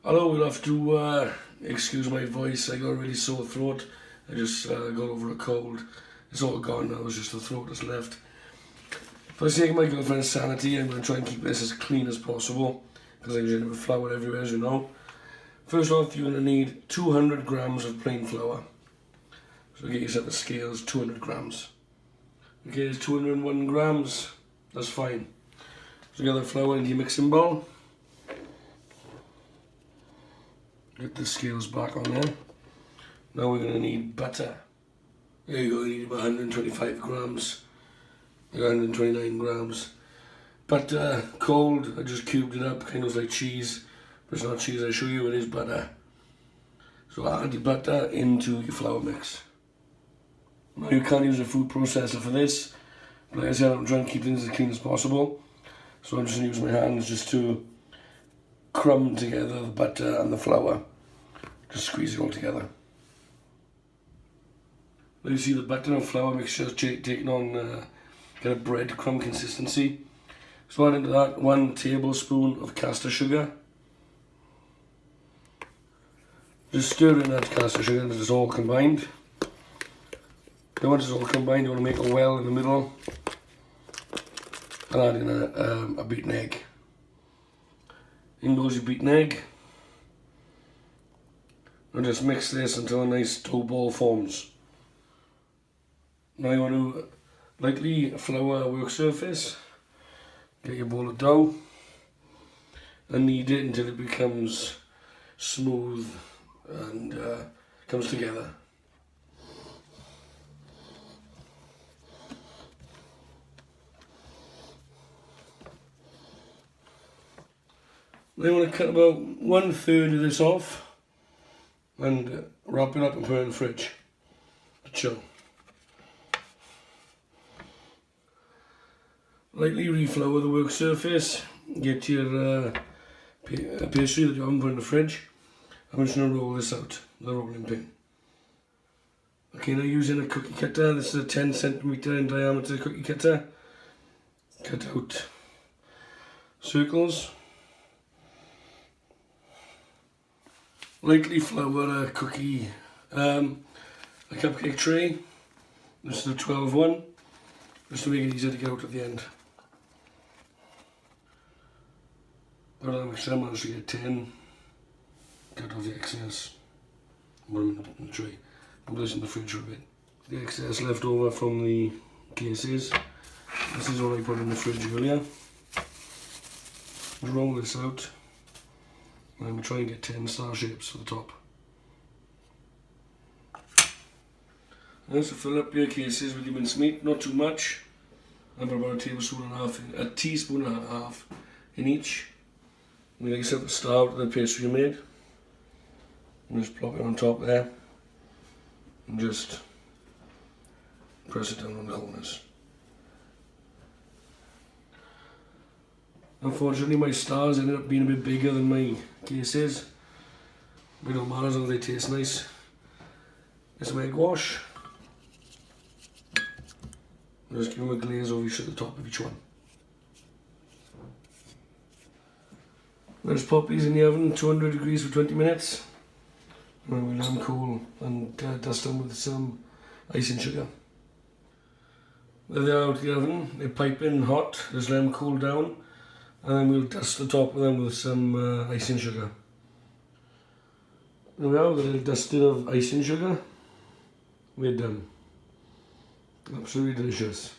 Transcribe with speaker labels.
Speaker 1: Hello, we'll have to excuse my voice. I got a really sore throat. I just got over a cold. It's all gone now, it's just the throat that's left. For the sake of my girlfriend's sanity, I'm going to try and keep this as clean as possible, because I'm going to have flour everywhere, as you know. First off, you're going to need 200 grams of plain flour. So get yourself the scales, 200 grams. Okay, it's 201 grams. That's fine. So get the flour into your mixing bowl. Get the scales back on there. Now we're going to need butter. There you go, you need about 125 grams. 129 grams. Butter, cold, I just cubed it up, kind of like cheese. But it's not cheese, I show you, it is butter. So add your butter into your flour mix. Now you can use a food processor for this. But like I said, I'm trying to keep things as clean as possible. So I'm just going to use my hands just to crumb together the butter and the flour. Just squeeze it all together. Now you see the butter and flour mixture taking on kind of breadcrumb consistency. So add into that 1 tablespoon of caster sugar. Just stir in that caster sugar until it's all combined. Then once it's all combined, you want to make a well in the middle. And add in a beaten egg. In goes your beaten egg. And just mix this until a nice dough ball forms. Now you want to lightly flour a work surface. Get your ball of dough. And knead it until it becomes smooth and comes together. Now you want to cut about 1/3 of this off and wrap it up and put it in the fridge to chill. Lightly reflour the work surface. Get your pastry that you haven't put in the fridge. I'm just going to roll this out, the rolling pin. Okay, now using a cookie cutter. This is a 10 centimeter in diameter cookie cutter. Cut out circles. Lightly flour a cupcake tray. This is the 12 one, just to make it easier to get out at the end. But I managed to get 10. Cut off the excess. Put them in the tray. Put this in the fridge for a bit. The excess left over from the cases. This is what I put in the fridge earlier. Roll this out. And I'm trying to get 10 star shapes for the top. And so fill up your cases with your mincemeat, not too much. I put about a teaspoon and a half in each. And you get yourself a star out of the pastry you made. And just plop it on top there. And just press it down on the corners. Unfortunately, my stars ended up being a bit bigger than my cases. But it don't matter as long as they taste nice. Get some egg wash. And just give them a glaze over each at the top of each one. Let's pop these in the oven, 200 degrees for 20 minutes. And then we'll let them cool and dust them with some icing sugar. There they are out of the oven, they're piping hot, just let them cool down. And then we'll dust the top of them with some icing sugar. There we are, with a little dusting of icing sugar. We're done. Absolutely delicious.